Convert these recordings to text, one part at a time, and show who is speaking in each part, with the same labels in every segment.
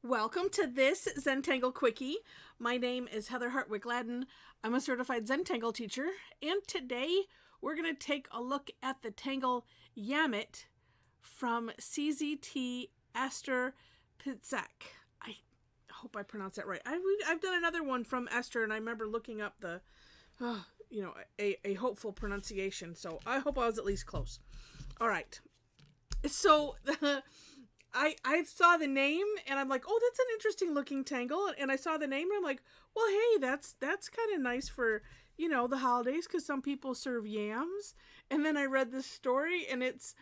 Speaker 1: Welcome to this Zentangle Quickie. My name is Heather Hartwick Gladden. I'm a certified Zentangle teacher, and today we're going to take a look at the tangle Yamit from CZT Esther Piszczek. I hope I pronounced that right. I've done another one from Esther, and I remember looking up the, a hopeful pronunciation, so I hope I was at least close. All right. So I saw the name and I'm like, oh, that's an interesting looking tangle. And I saw the name and I'm like, well, hey, that's kind of nice for, the holidays because some people serve yams. And then I read this story and it's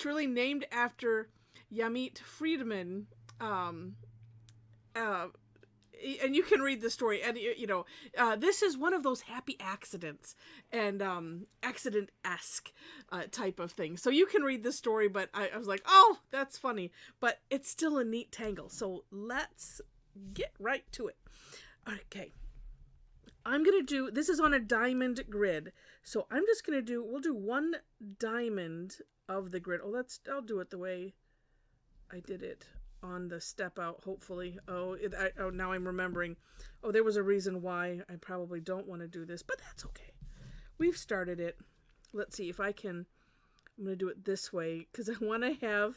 Speaker 1: really named after Yamit Friedman. And you can read the story, and this is one of those happy accidents and accident-esque type of thing. So you can read the story, but I was like, oh, that's funny, but it's still a neat tangle. So let's get right to it. Okay, I'm gonna do this is on a diamond grid, so I'm just gonna we'll do one diamond of the grid. I'll do it the way I did it on the step out, hopefully. Now I'm remembering. Oh, there was a reason why I probably don't want to do this, but that's okay. We've started it. Let's see if I can. I'm going to do it this way because I want to have,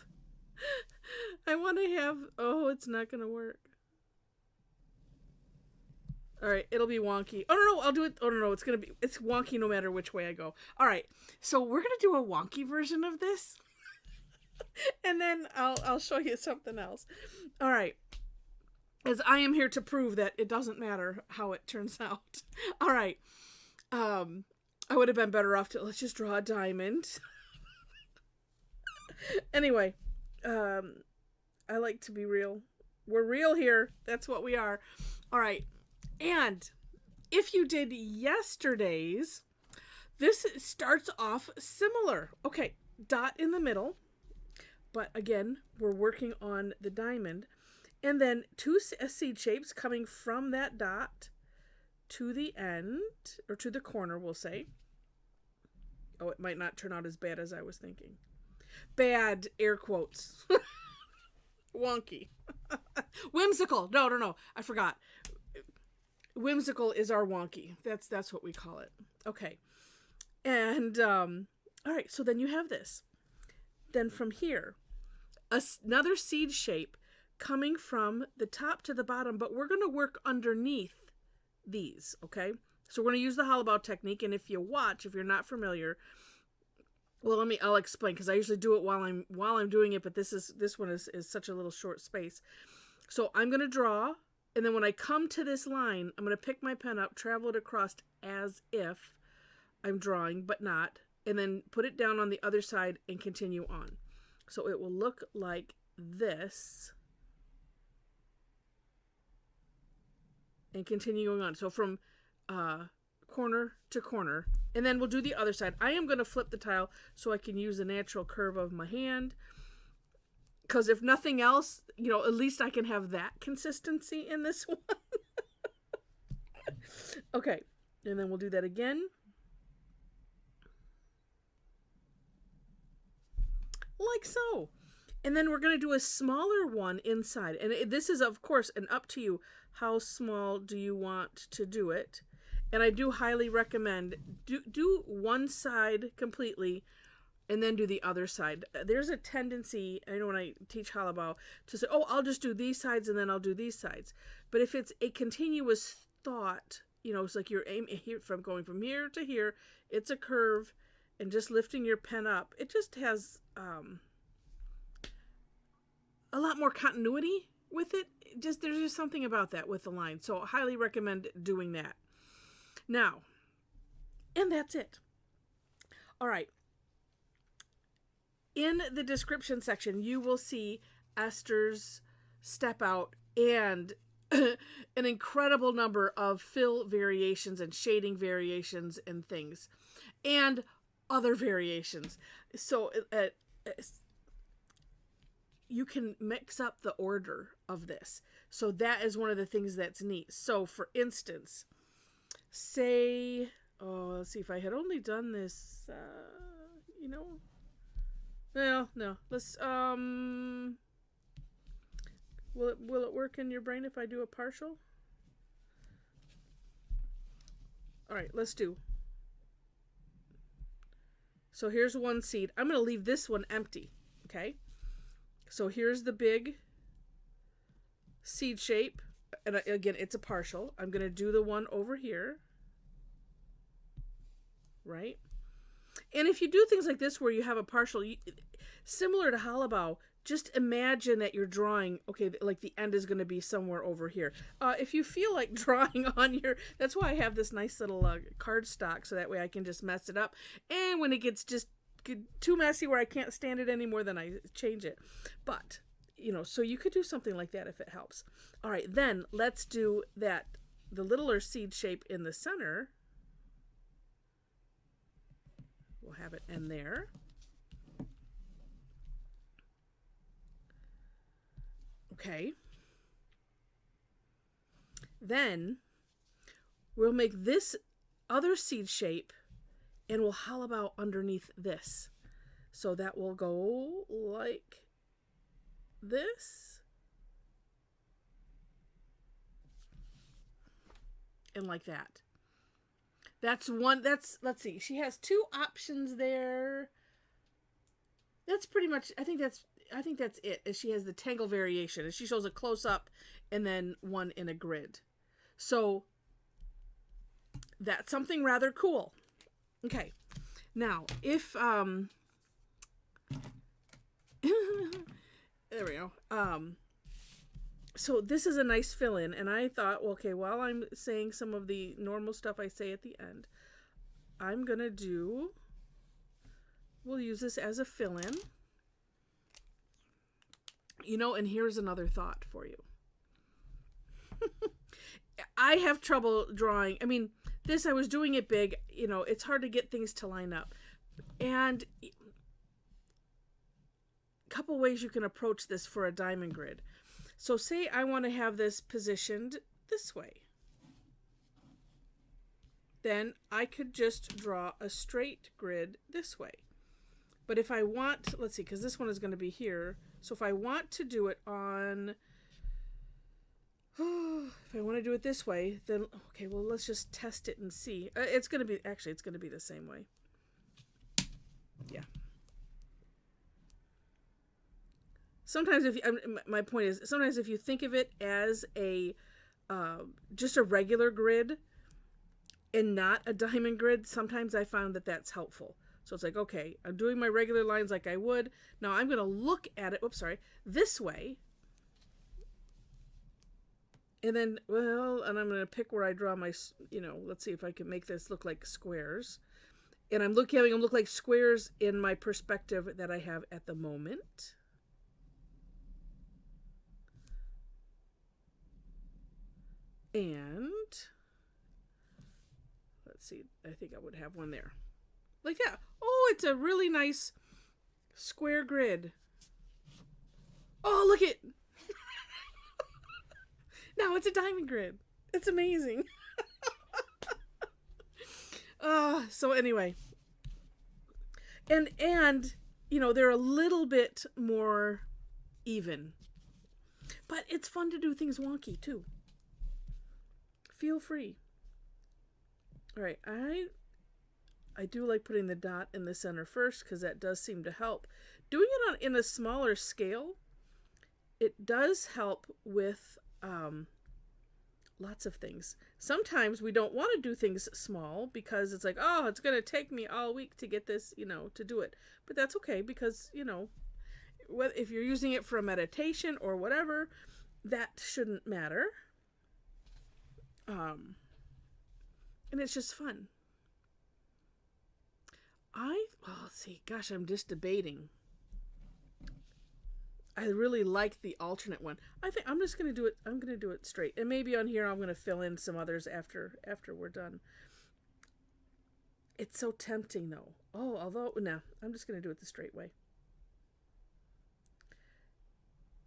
Speaker 1: oh, it's not going to work. All right, it'll be wonky. Oh, no, I'll do it. Oh, no, it's wonky no matter which way I go. All right, so we're going to do a wonky version of this. And then I'll show you something else. All right. As I am here to prove that it doesn't matter how it turns out. All right. I would have been better off let's just draw a diamond. Anyway, I like to be real. We're real here. That's what we are. All right. And if you did yesterday's, this starts off similar. Okay. Dot in the middle. But again, we're working on the diamond. And then two seed shapes coming from that dot to the end, or to the corner, we'll say. Oh, it might not turn out as bad as I was thinking. Bad, air quotes. Wonky. Whimsical. No. I forgot. Whimsical is our wonky. That's what we call it. Okay. And, all right, so then you have this. Then from here, another seed shape coming from the top to the bottom, but we're going to work underneath these, okay? So we're going to use the hollow bow technique, and if you're not familiar, well, I'll explain because I usually do it while I'm doing it, but this one is such a little short space. So I'm going to draw, and then when I come to this line, I'm going to pick my pen up, travel it across as if I'm drawing, but not, and then put it down on the other side and continue on. So it will look like this. And continuing on. So from corner to corner. And then we'll do the other side. I am going to flip the tile so I can use the natural curve of my hand. Because if nothing else, at least I can have that consistency in this one. Okay. And then we'll do that again. Like so. And then we're going to do a smaller one inside. And this is, of course, an up to you. How small do you want to do it? And I do highly recommend do one side completely and then do the other side. There's a tendency, I know when I teach hollow bow, to say, oh, I'll just do these sides and then I'll do these sides. But if it's a continuous thought, it's like you're aiming from going from here to here, it's a curve, and just lifting your pen up, it just has a lot more continuity with it. There's just something about that with the line. So I highly recommend doing that. Now, and that's it. All right. In the description section, you will see Esther's step out and an incredible number of fill variations and shading variations and things. And other variations. So you can mix up the order of this. So that is one of the things that's neat. So for instance, say, let's see, if I had only done this, well, no, let's, Will it work in your brain if I do a partial? All right, let's do. So here's one seed. I'm going to leave this one empty, okay? So here's the big seed shape. And again, it's a partial. I'm going to do the one over here. Right? And if you do things like this where you have a partial, similar to Halabow, just imagine that you're drawing, okay, like the end is going to be somewhere over here. If you feel like drawing on your, that's why I have this nice little cardstock, so that way I can just mess it up. And when it gets just too messy where I can't stand it anymore, then I change it. But, so you could do something like that if it helps. All right, then let's do that, the littler seed shape in the center. We'll have it in there. Okay. Then we'll make this other seed shape and we'll Halabow underneath this. So that will go like this. And like that. That's one, let's see. She has two options there. That's pretty much, I think that's it. She has the tangle variation. She shows a close up and then one in a grid. So that's something rather cool. Okay. Now, if there we go. So this is a nice fill-in, and I thought, well, okay, while I'm saying some of the normal stuff I say at the end, I'm gonna do, we'll use this as a fill-in. And here's another thought for you. I have trouble drawing. I mean, I was doing it big. It's hard to get things to line up. And a couple ways you can approach this for a diamond grid. So say I want to have this positioned this way. Then I could just draw a straight grid this way. But if I want, let's see, because this one is going to be here. So if I want to do it on, if I want to do it this way, then, okay, well, let's just test it and see. It's going to be the same way. Yeah. Sometimes my point is, sometimes if you think of it as just a regular grid and not a diamond grid, sometimes I found that that's helpful. So it's like, okay, I'm doing my regular lines like I would. Now I'm going to look at it, this way. And then, and I'm going to pick where I draw my, let's see if I can make this look like squares. And I'm having them look like squares in my perspective that I have at the moment. And let's see, I think I would have one there. Like that. Oh, it's a really nice square grid. Oh, look it. Now it's a diamond grid. It's amazing. So anyway. And they're a little bit more even. But it's fun to do things wonky too. Feel free. All right, I do like putting the dot in the center first because that does seem to help. Doing it in a smaller scale, it does help with lots of things. Sometimes we don't want to do things small because it's like, oh, it's going to take me all week to get this, to do it. But that's okay because, if you're using it for a meditation or whatever, that shouldn't matter. And it's just fun. Let's see, gosh, I'm just debating. I really like the alternate one. I think I'm just going to do it. I'm going to do it straight. And maybe on here I'm going to fill in some others after we're done. It's so tempting though. No, I'm just going to do it the straight way.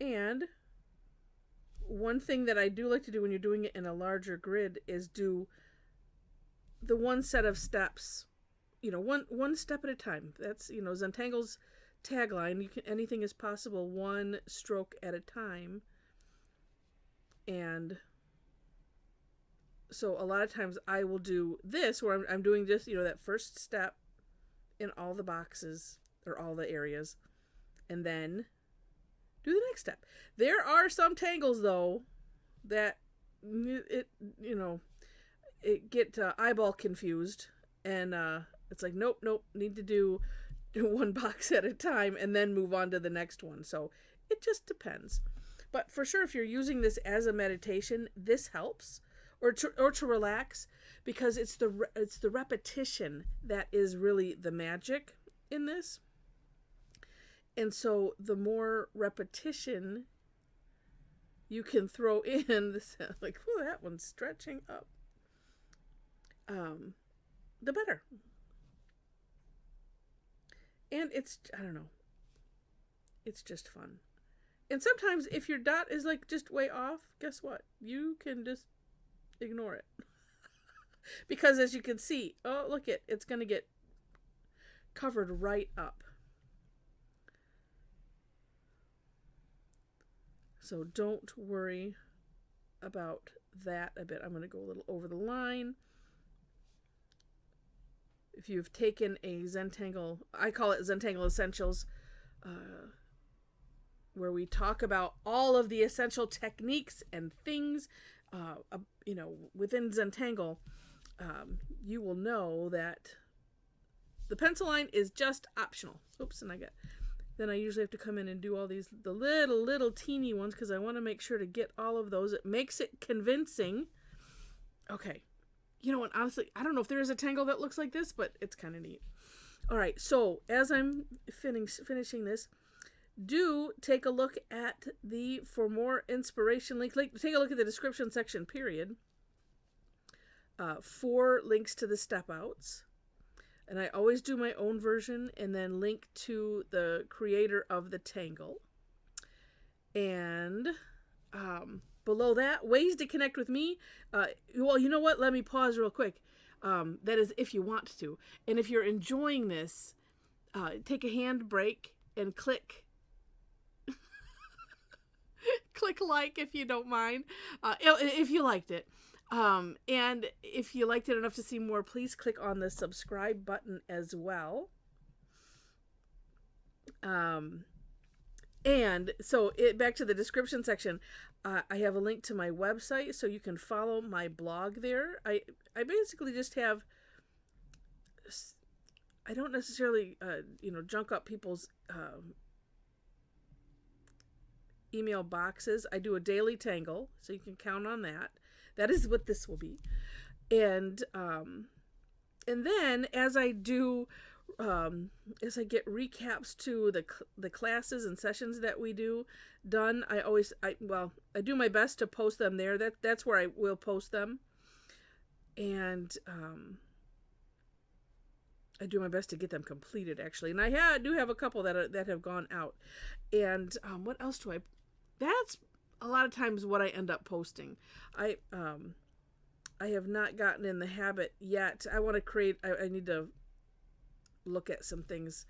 Speaker 1: And one thing that I do like to do when you're doing it in a larger grid is do the one set of steps, one step at a time. That's, Zentangle's tagline, anything is possible one stroke at a time. And so a lot of times I will do this where I'm doing just, that first step in all the boxes or all the areas, and then do the next step. There are some tangles though that it get eyeball confused, and it's like nope, need to do one box at a time and then move on to the next one. So it just depends. But for sure, if you're using this as a meditation, this helps, or to relax, because it's the repetition that is really the magic in this. And so the more repetition you can throw in, this like, oh, that one's stretching up, the better. And it's, I don't know, it's just fun. And sometimes if your dot is like just way off, guess what? You can just ignore it. Because as you can see, oh, look it's going to get covered right up. So don't worry about that a bit. I'm going to go a little over the line. If you've taken a Zentangle, I call it Zentangle Essentials, where we talk about all of the essential techniques and things, within Zentangle, you will know that the pencil line is just optional. Oops, and then I usually have to come in and do all the little teeny ones because I want to make sure to get all of those. It makes it convincing. Okay. And honestly, I don't know if there is a tangle that looks like this, but it's kind of neat. All right, so as I'm finishing this, do take a look at the for more inspiration link. Take a look at the description section, period, for links to the step outs. And I always do my own version and then link to the creator of the tangle. And below that, ways to connect with me. Well, you know what? Let me pause real quick. That is if you want to. And if you're enjoying this, take a hand break and click like if you don't mind, if you liked it. And if you liked it enough to see more, please click on the subscribe button as well. And so back to the description section, I have a link to my website so you can follow my blog there. I basically just have, I don't necessarily, junk up people's email boxes. I do a daily tangle, so you can count on that. That is what this will be. And then as I do, as I get recaps to the classes and sessions that we do done, I do my best to post them there. That's where I will post them. And I do my best to get them completed, actually. And I do have a couple that have gone out. And what else do that's a lot of times what I end up posting. I have not gotten in the habit yet. I want to create, I need to look at some things.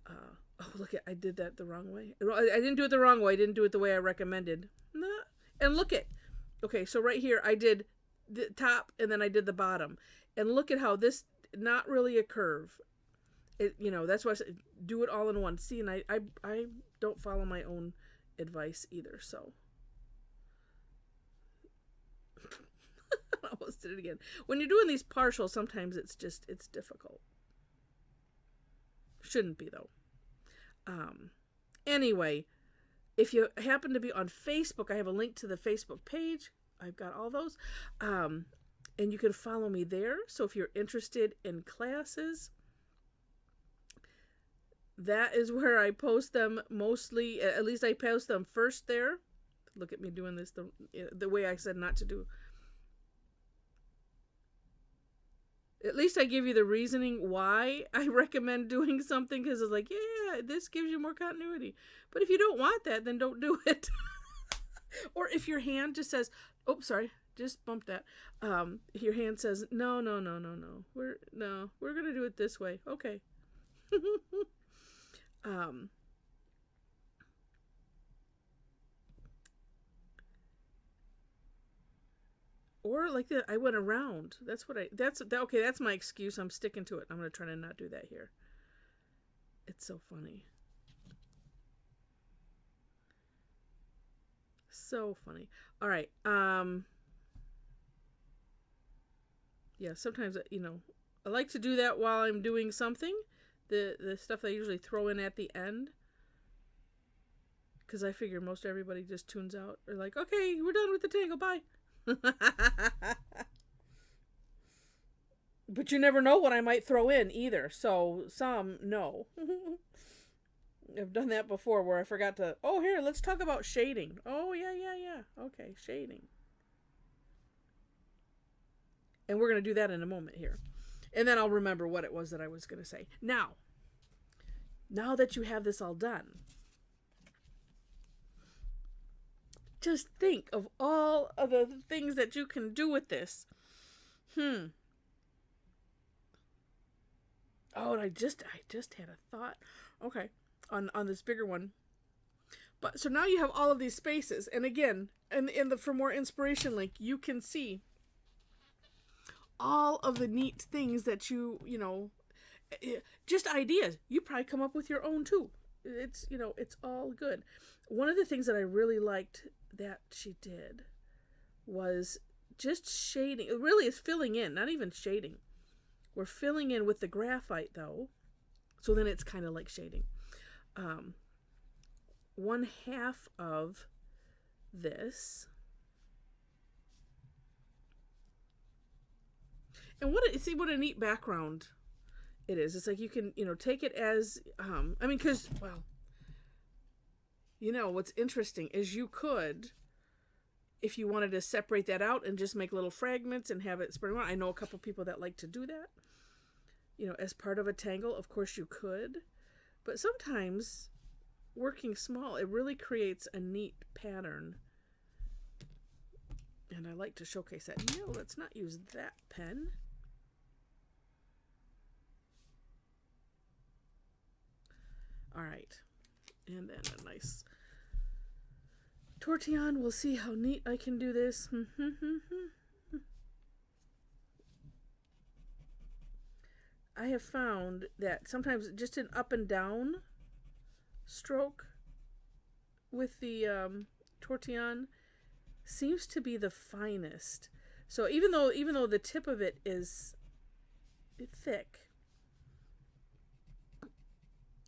Speaker 1: I did that the wrong way. I didn't do it the wrong way. I didn't do it the way I recommended. And okay, so right here, I did the top and then I did the bottom. And look at how this, not really a curve. That's why I said do it all in one. See, and I don't follow my own advice either, so. I almost did it again. When you're doing these partials, sometimes it's difficult. Shouldn't be, though. Anyway, if you happen to be on Facebook, I have a link to the Facebook page. I've got all those. And you can follow me there. So if you're interested in classes, that is where I post them mostly. At least I post them first there. Look at me doing this the way I said not to do. At least I give you the reasoning why I recommend doing something, because it's like, yeah, this gives you more continuity. But if you don't want that, then don't do it. Or if your hand just says, oh, sorry, just bumped that. Your hand says, no. We're going to do it this way. Okay. Or like that, I went around. Okay, that's my excuse. I'm sticking to it. I'm going to try to not do that here. It's so funny. So funny. All right. Yeah, sometimes, I like to do that while I'm doing something. The stuff I usually throw in at the end. Because I figure most everybody just tunes out. Or like, okay, we're done with the tangle. Bye. But you never know what I might throw in either. So some, no. I've done that before where I forgot to, oh, here, let's talk about shading. Oh, yeah. Okay, shading. And we're going to do that in a moment here. And then I'll remember what it was that I was going to say. Now that you have this all done, just think of all of the things that you can do with this. Oh, I just had a thought. Okay, on this bigger one. But so now you have all of these spaces, and again, for more inspiration link, you can see all of the neat things that you just ideas. You probably come up with your own too. It's it's all good. One of the things that I really liked that she did was just shading. It really is filling in, not even shading. We're filling in with the graphite though, so then it's kind of like shading. 1/2 of this. And what a neat background it is. It's like you can, take it as, because, what's interesting is you could, if you wanted to separate that out and just make little fragments and have it spread around. I know a couple people that like to do that, as part of a tangle. Of course you could, but sometimes working small, it really creates a neat pattern. And I like to showcase that. No, let's not use that pen. All right. And then a nice tortillon. We'll see how neat I can do this. I have found that sometimes just an up and down stroke with the tortillon seems to be the finest. So even though the tip of it is thick,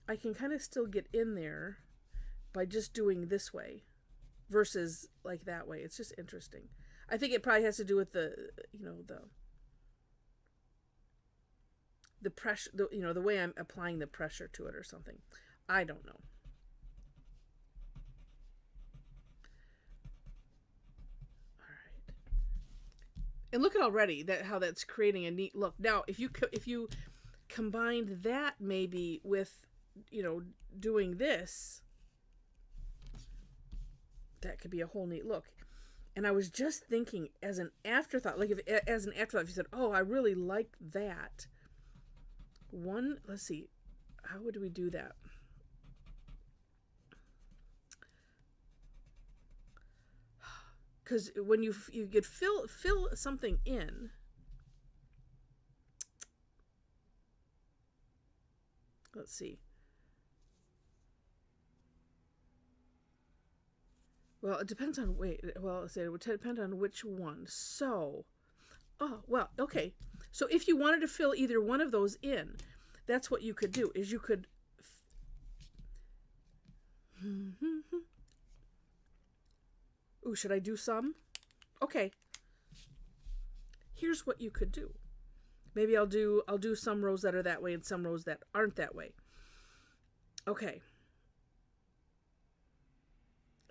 Speaker 1: I can kind of still get in there by just doing this way versus like that way. It's just interesting. I think it probably has to do with the pressure, the way I'm applying the pressure to it or something. I don't know. All right. And look at already how that's creating a neat look. Now, if you combined that maybe with doing this, that could be a whole neat look. And I was just thinking as an afterthought, if you said, oh, I really like that one. Let's see, how would we do that? Because when you could fill something in, let's see. Well, it depends on, it would depend on which one. So, okay. So if you wanted to fill either one of those in, that's what you could do, is you could, ooh, should I do some? Okay. Here's what you could do. Maybe I'll do some rows that are that way and some rows that aren't that way. Okay.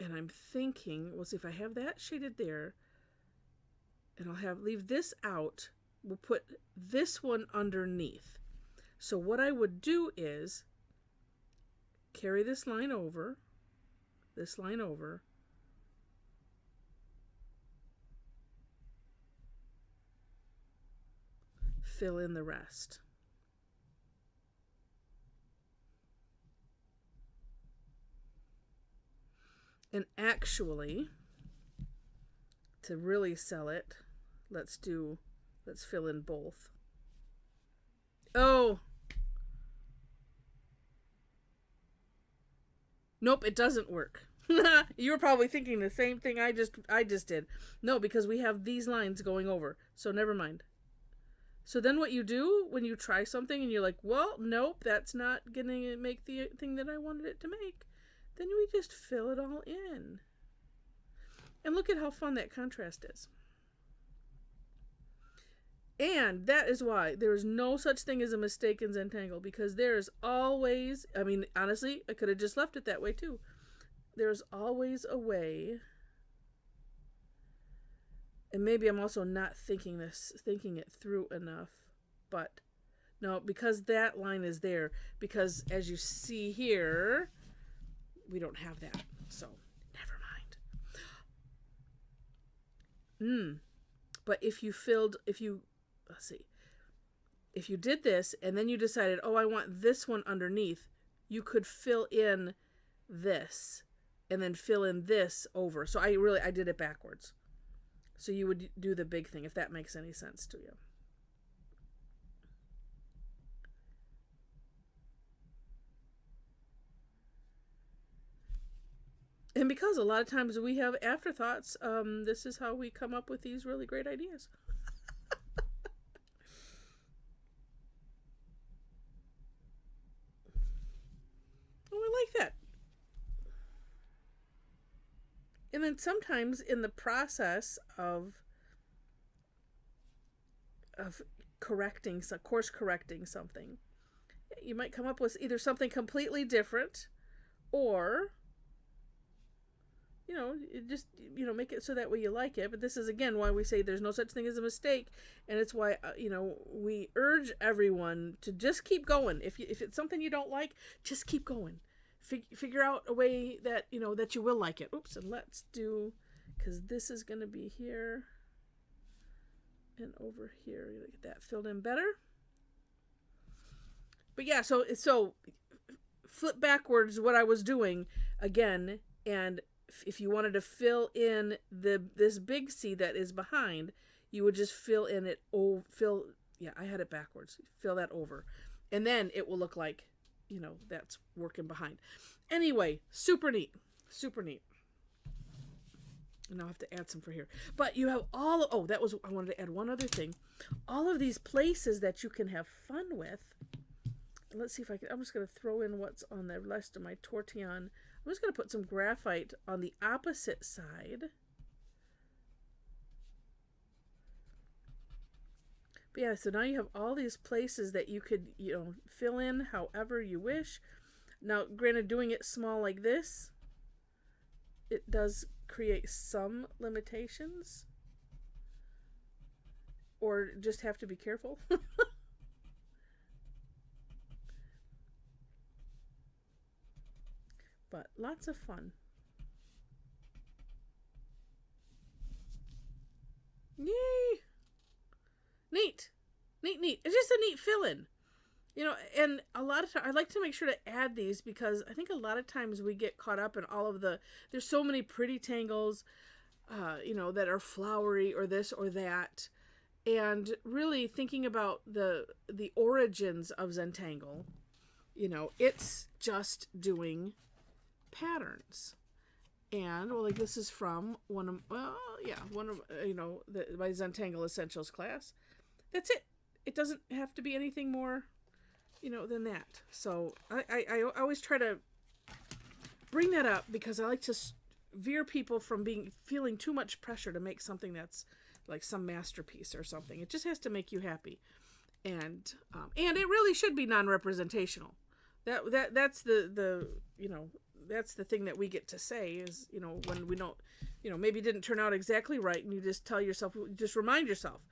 Speaker 1: And I'm thinking, we'll see if I have that shaded there. And I'll leave this out. We'll put this one underneath. So what I would do is carry this line over, fill in the rest. And actually, to really sell it, let's fill in both. Oh. Nope, it doesn't work. You were probably thinking the same thing I just did. No, because we have these lines going over. So never mind. So then what you do when you try something and you're like, well, nope, that's not going to make the thing that I wanted it to make. Then we just fill it all in. And look at how fun that contrast is. And that is why there is no such thing as a mistake in Zentangle, because there's always, I mean, honestly, I could have just left it that way too. There's always a way. And maybe I'm also not thinking it through enough. But no, because that line is there, because as you see here, we don't have that. So never mind. But if you did this and then you decided, oh, I want this one underneath, you could fill in this and then fill in this over. So I did it backwards. So you would do the big thing, if that makes any sense to you. And because a lot of times we have afterthoughts, this is how we come up with these really great ideas. Oh, I like that. And then sometimes in the process of course correcting something, you might come up with either something completely different, or just make it so that way you like it. But this is again why we say there's no such thing as a mistake, and it's why we urge everyone to just keep going. If it's something you don't like, just keep going. Figure out a way that that you will like it. Oops, and let's do, because this is going to be here and over here. Get that filled in better. But yeah, so flip backwards what I was doing again, and if you wanted to fill in this big C that is behind, you would just fill in it. I had it backwards. Fill that over, and then it will look like that's working behind. Anyway, super neat. And I'll have to add some for here. But you have I wanted to add one other thing. All of these places that you can have fun with. Let's see if I'm just going to throw in what's on the rest of my tortillon. I'm just going to put some graphite on the opposite side. But yeah, so now you have all these places that you could, fill in however you wish. Now, granted, doing it small like this, it does create some limitations. Or just have to be careful. But lots of fun. Yay! Neat. It's just a neat fill-in. And a lot of times I like to make sure to add these, because I think a lot of times we get caught up in all of there's so many pretty tangles, that are flowery or this or that. And really thinking about the origins of Zentangle, it's just doing patterns. And like this is from one of my Zentangle Essentials class. That's it. It doesn't have to be anything more, than that. So I always try to bring that up, because I like to veer people from feeling too much pressure to make something that's like some masterpiece or something. It just has to make you happy, and it really should be non-representational. That's the that's the thing that we get to say is, when we don't, maybe it didn't turn out exactly right, and you just just remind yourself,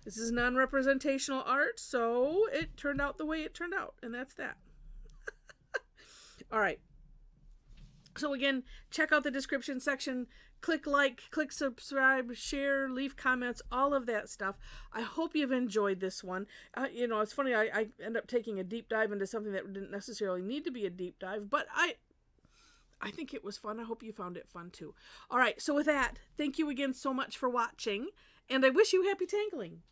Speaker 1: this is non-representational art, so it turned out the way it turned out, and that's that. All right. So again, check out the description section, click like, click subscribe, share, leave comments, all of that stuff. I hope you've enjoyed this one. It's funny, I end up taking a deep dive into something that didn't necessarily need to be a deep dive, but I think it was fun. I hope you found it fun too. All right, so with that, thank you again so much for watching, And I wish you happy tangling.